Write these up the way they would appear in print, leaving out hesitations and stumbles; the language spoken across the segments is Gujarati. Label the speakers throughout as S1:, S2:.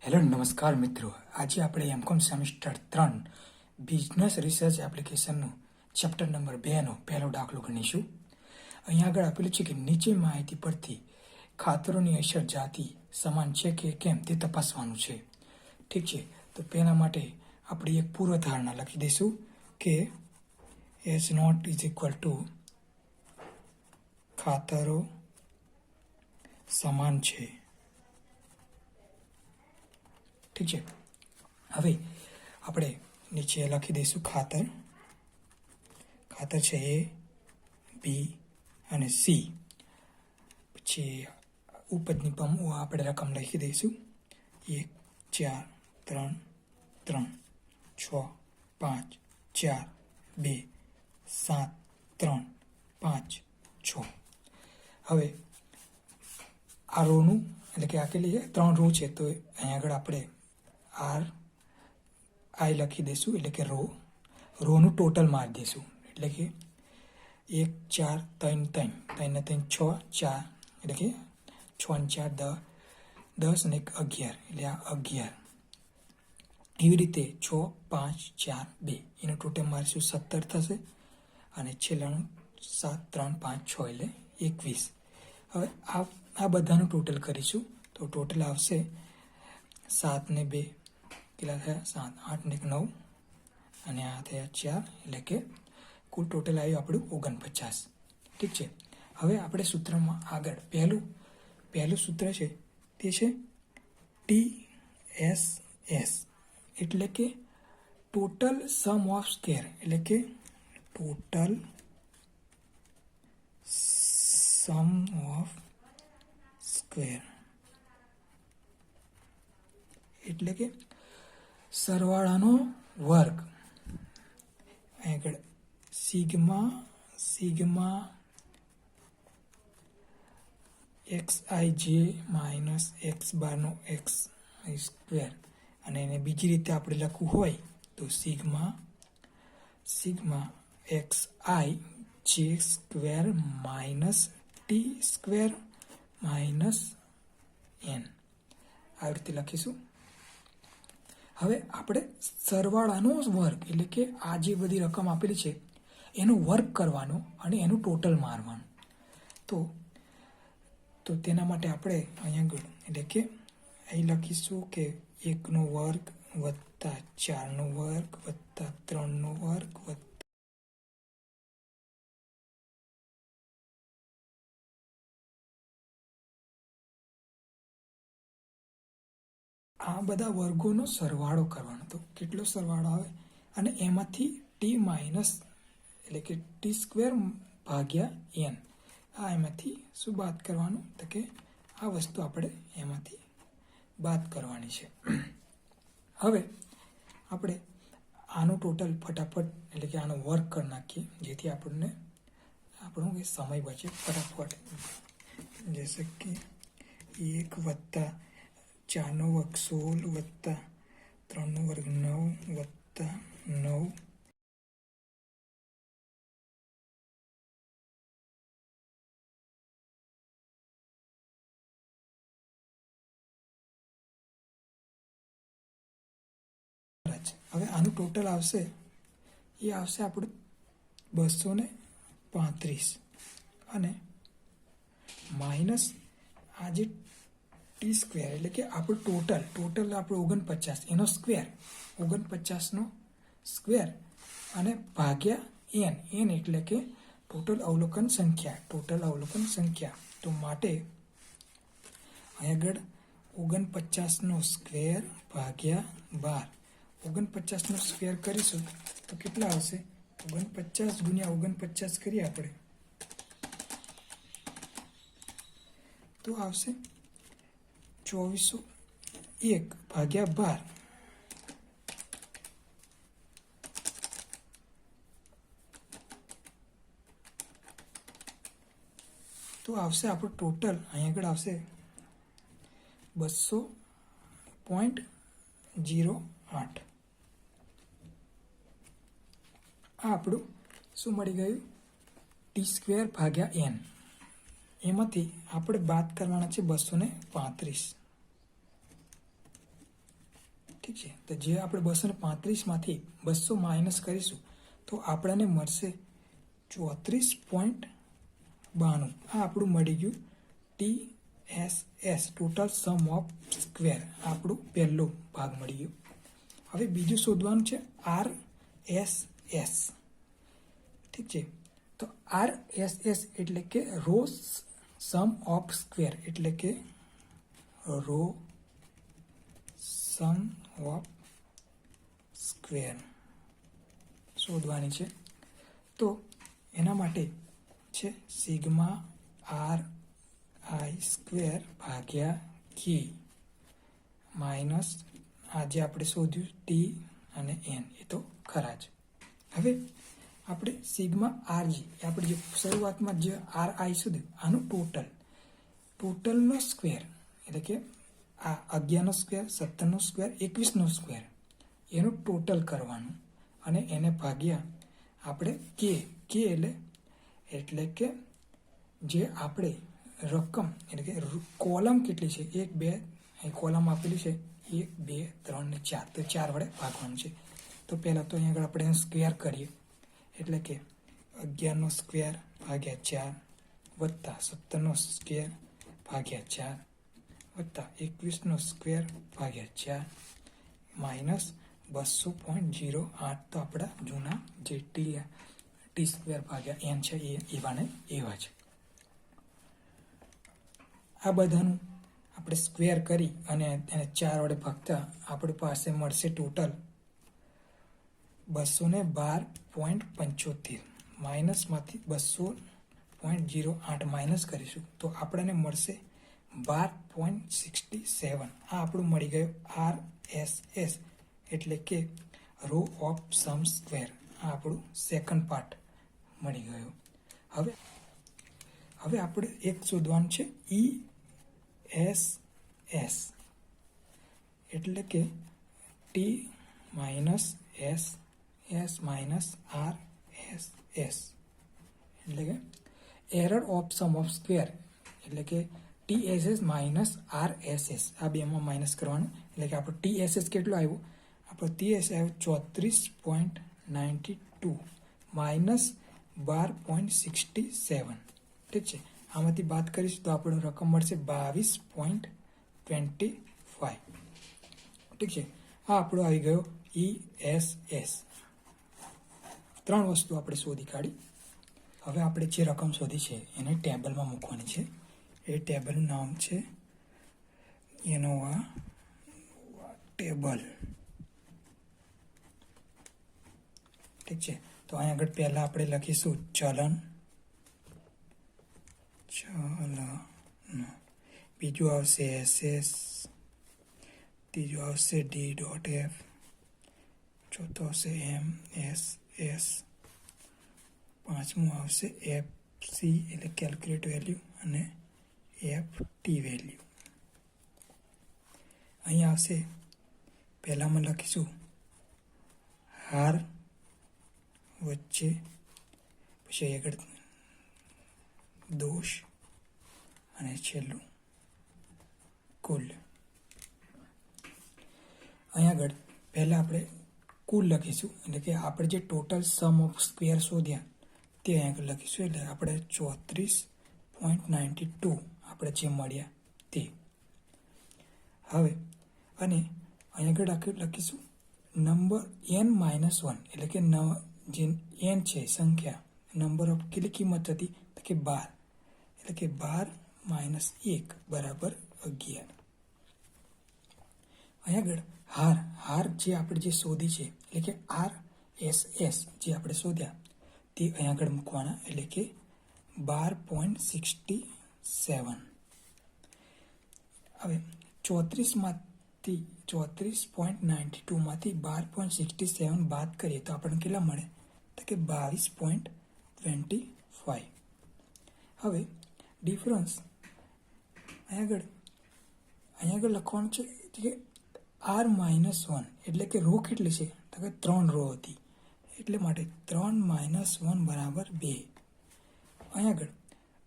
S1: હેલો નમસ્કાર મિત્રો, આજે આપણે એમકોમ સેમિસ્ટર 3 બિઝનેસ રિસર્ચ એપ્લિકેશનનું ચેપ્ટર નંબર 2નો પહેલો દાખલો ગણીશું. અહીંયા આગળ આપેલું છે કે નીચે માહિતી પરથી ખાતરોની અસર જાતિ સમાન છે કે કેમ તે તપાસવાનું છે. ઠીક છે, તો તેના માટે આપણે એક પૂર્વધારણા લખી દઈશું કે S0 = ખાતરો સમાન છે. ઠીક છે, હવે આપણે નીચે લખી દઈશું ખાતર છે A, B અને C. પછી ઉપરની આપણે રકમ લખી દઈશું 1 4 3 3 6 5 4 2 7 3 5 6. હવે આ રોનું એટલે કે આ કેટલી છે 3 રો છે, તો અહીંયા આગળ આપણે RI લખી દઈશું એટલે કે રોનું ટોટલ મારી દઈશું. એટલે કે 1 4 3 3 3 ને 3 6 4 એટલે કે 6 ને 4 10 અને 11 એટલે આ 11. એવી રીતે 6 5 4 2 એનું ટોટલ મારીશું 17 થશે અને છેલ્લાનું 7 3 5 6 એટલે 21. હવે આ બધાનું ટોટલ કરીશું તો ટોટલ આવશે 7 ને 2 કેટલા થયા 7 8 ને 9 અને આ થયા 4 એટલે કે કુલ ટોટલ આવ્યું આપણું 49. ઠીક છે, હવે આપણે સૂત્રમાં આગળ પહેલું સૂત્ર છે તે છે TSS એટલે કે ટોટલ સમ ઓફ સ્ક્વેર એટલે કે ટોટલ સમ ઓફ સ્ક્વેર એટલે કે સરવાળાનો વર્ગ. આગળ સિગ્મા xij માઇનસ x બારનો x સ્ક્વેર, અને એને બીજી રીતે આપણે લખવું હોય તો સિગ્મા xi જે square minus T square minus n આવી રીતે લખીશું. હવે આપણે સરવાળાનો વર્ગ એટલે કે આ જે બધી રકમ આપેલી છે એનો વર્ગ કરવાનો અને એનું ટોટલ મારવાનું. તો તેના માટે આપણે અહીંયા એટલે કે અહીં લખીશું કે 1નો વર્ગ વત્તા 4નો વર્ગ વત્તા 3નો વર્ગ વત્તા આ બધા વર્ગોનો સરવાળો કરવાનો. તો કેટલો સરવાળો આવે અને એમાંથી ટી માઇનસ એટલે કે ટી સ્ક્વેર ભાગ્યા n આ એમાંથી શું બાદ કરવાનું તો કે આ વસ્તુ આપણે એમાંથી બાદ કરવાની છે. હવે આપણે આનું ટોટલ ફટાફટ એટલે કે આનો વર્ક કરી નાખીએ જેથી આપણો સમય બચે ફટાફટ. જૈસે કે 1 વત્તા 4નો વર્ગ 16 વત્તા 3નો વર્ગ 9 વત્તા 9 હવે આનું ટોટલ આવશે આપણું 235 અને માઇનસ આ જે ટી સ્ક્વેર એટલે કે આપણું ટોટલ આપણું 49 એનો સ્ક્વેર 49નો સ્ક્વેર અને ભાગ્યા n એટલે કે ટોટલ અવલોકન સંખ્યા. તો માટે અહીં આગળ 49નો સ્ક્વેર ભાગ્યા 12 49નો સ્ક્વેર કરીશું તો કેટલા આવશે 49 ગુણ્યા 49 કરીએ આપણે તો આવશે 2401 ભાગ્યા 12. તો આવશે આપણું ટોટલ અહીં આગળ આવશે 200.08. આ આપણું શું મળી ગયું ટી સ્ક્વેર ભાગ્યા n. એમાંથી આપણે બાદ કરવાના છે 235. ઠીક છે। તો જે આપણે 235માંથી 200 માઇનસ કરીશું તો આપણને મળશે 34.92। આ આપણું મળી ગયું TSS, total sum of square, આપણું પહેલો ભાગ મળી ગયો। હવે બીજું શોધવાનું છે RSS, ઠીક છે। તો RSS એટલે કે રો સમ ઓફ સ્ક્વેર, એટલે કે રો સમ ઓફ સ્ક્વેર શોધવાની છે। તો એના માટે છે સિગ્મા આર આઈ સ્ક્વેર ભાગ્યા કે માઇનસ આ જે આપણે શોધ્યું ટી અને એન, એ તો ખરા જ। હવે આપણે સિગ્મા આરજી, આપણે જે શરૂઆતમાં જે આર આઈ શોધ્યું, આનું ટોટલનો સ્ક્વેર, એટલે કે આ 11નો સ્ક્વેર, 17નો સ્ક્વેર, 21નો સ્ક્વેર, એનું ટોટલ કરવાનું અને એને ભાગ્યા આપણે કે એટલે કે જે આપણે રકમ, એટલે કે કોલમ કેટલી છે, 1 2 અહીં કોલમ આપેલી છે 1 2 3 ને 4, તો 4 વડે ભાગવાનું છે। તો પહેલાં તો અહીં આગળ આપણે એનું સ્ક્વેર કરીએ, એટલે કે 11નો સ્ક્વેર ભાગ્યા 4 વત્તા 17નો સ્ક્વેર ભાગ્યા 4 વત્તા 21નો સ્ક્વેર ભાગ્યા 4 માઇનસ 200.08, તો આપણા જૂના જે ટી સ્ક્વેર ભાગ્યા એન છે એવા છે। આ બધાનું આપણે સ્ક્વેર કરી અને એને 4 વડે ભાગતા આપણી પાસે મળશે ટોટલ 212.75, માઇનસમાંથી 200.08 માઇનસ કરીશું તો આપણને મળશે 12.67। આ આપણું મળી ગયું RSS, એટલે કે રો ઓફ સમ સ્ક્વેર, આ આપણું સેકન્ડ પાર્ટ મળી ગયો। હવે આપણે એક શોધવાનું છે ESS, એટલે કે T minus S minus RSS, એટલે કે error of sum of square, એટલે કે TSS માઇનસ RSS, આ બેમાં માઇનસ કરવાનું, એટલે કે આપણો TSS કેટલો આવ્યો, આપણો TSS આવ્યો 34.92 માઇનસ 12.67, ઠીક છે। આમાંથી બાદ કરીશું તો આપણો રકમ મળશે 22.25, ઠીક છે। આ આપણો આવી ગયો ESS। 3 વસ્તુ આપણે શોધી કાઢી। હવે આપણે જે રકમ શોધી છે એને ટેબલમાં મૂકવાની છે। એ ટેબલનું નામ છે એનોવા ટેબલ, ઠીક છે। તો અહીં આગળ પહેલા આપણે લખીશું ચલન, બીજું આવશે SS, ત્રીજું આવશે D.F, ચોથું આવશે MSS, પાંચમું આવશે FC એટલે કેલ્ક્યુલેટ વેલ્યુ અને FT વેલ્યુ। અહીં આવશે પહેલામાં લખીશું હાર વચ્ચે, પછી આગળ દોષ અને છેલ્લું કુલ। અહીં આગળ પહેલાં આપણે કુલ લખીશું, એટલે કે આપણે જે ટોટલ સમ ઓફ સ્ક્વેર શોધ્યા તે અહીં આગળ લખીશું, એટલે આપણે 34.92 આપણે જે મળ્યા તે। હવે અને અહીં આગળ લખીશું નંબર n-1, એટલે કે જે n છે સંખ્યા, નંબર ઓફ કેટલી કિંમત હતી તો કે 12, એટલે કે 12 માઇનસ 1 બરાબર 11। અહીં આગળ હાર જે આપણે જે શોધી છે, એટલે કે RSS જે આપણે શોધ્યા તે અહીં આગળ મૂકવાના, એટલે કે 12.67। હવે 34.92 માંથી 12.67 બાદ કરીએ તો આપણને કેટલા મળે તો કે 22.25। હવે ડિફરન્સ અહીં આગળ લખવાનું છે કે R-1, એટલે કે રો કેટલી છે તો કે 3 રો હતી, એટલે માટે 3 માઇનસ 1 બરાબર 2। અહીં આગળ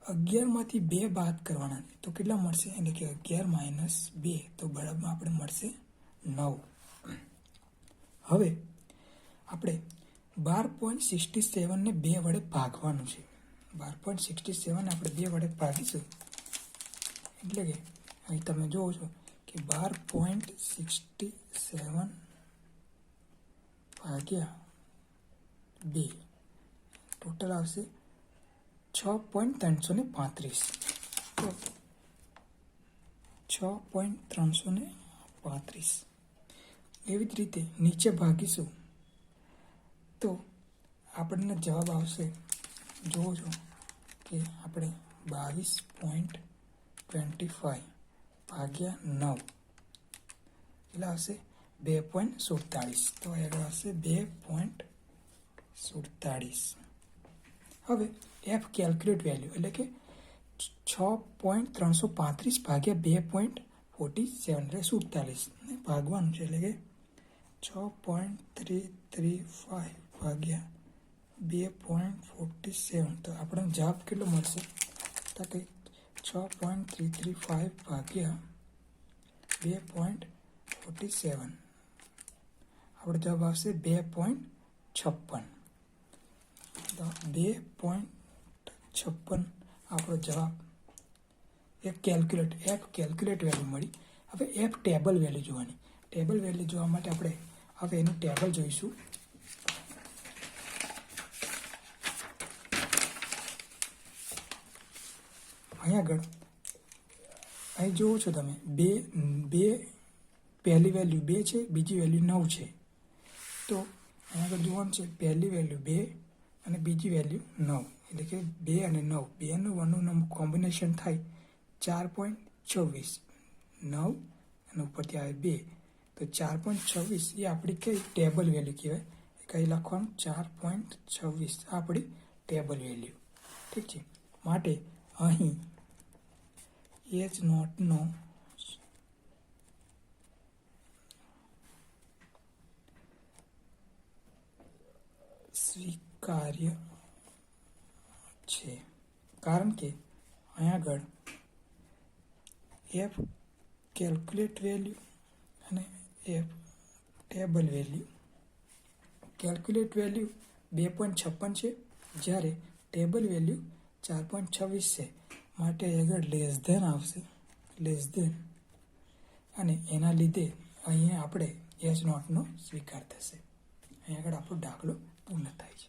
S1: 11માંથી 2 બાદ કરવાના તો કેટલા મળશે, એટલે કે 11 માઇનસ 2 તો બરાબર આપણે મળશે 9। હવે આપણે 12.67 ને 2 વડે ભાગવાનું છે. 12.67 આપણે 2 વડે ભાગીશું એટલે કે અહીં તમે જોવો છો કે 12.67 ભાગ્યા 2 ટોટલ આવશે 6.335. તો 6.335 એવી જ રીતે નીચે ભાગીશું તો આપણને જવાબ આવશે, જોવો છો કે આપણે 22.25 ભાગ્યા 9 એટલે આવશે 2.47. તો આગળ આવશે 2.47. હવે એફ કેલ્ક્યુલેટ વેલ્યુ એટલે કે 6.335 ભાગ્યા 2.47 એટલે 47 ભાગવાનું છે એટલે કે 6.335 ભાગ્યા 2.47. તો આપણને જવાબ કેટલો મળશે? તો કે 6.335 ભાગ્યા 2.47 આપણો જવાબ આવશે 2.56. તો 2.56 આપણો જવાબ એફ કેલ્ક્યુલેટ વેલ્યુ મળી. હવે એફ ટેબલ વેલ્યુ જોવાની. ટેબલ વેલ્યુ જોવા માટે આપણે હવે એનું ટેબલ જોઈશું. અહીંયા આગળ અહીં જુઓ છો તમે બે પહેલી વેલ્યુ 2 છે, બીજી વેલ્યુ 9 છે. તો અહીંયા આગળ જોવાનું છે પહેલી વેલ્યુ 2 અને બીજી વેલ્યુ 9 એટલે કે 2 અને 9 બેનું કોમ્બિનેશન થાય 4.26. 9 અને ઉપરથી આવે 2 તો 4.26 એ આપણી કઈ ટેબલ વેલ્યુ કહેવાય. કઈ લખવાનું 4.26 આપણી ટેબલ વેલ્યુ. ઠીક છે. માટે અહીં એચ નોટનો સ્વીકાર્ય છે કારણ કે અહીંયા આગળ એફ કેલ્ક્યુલેટ વેલ્યુ અને F table value. Calculate value 2.56 છે જ્યારે ટેબલ વેલ્યુ 4.26 છે. માટે આગળ લેસ ધેન આવશે, લેસ ધેન, અને એના લીધે અહીંયા આપણે એચ નોટનો સ્વીકાર થશે. અહીં આગળ આપણો દાખલો પૂર્ણ થાય છે.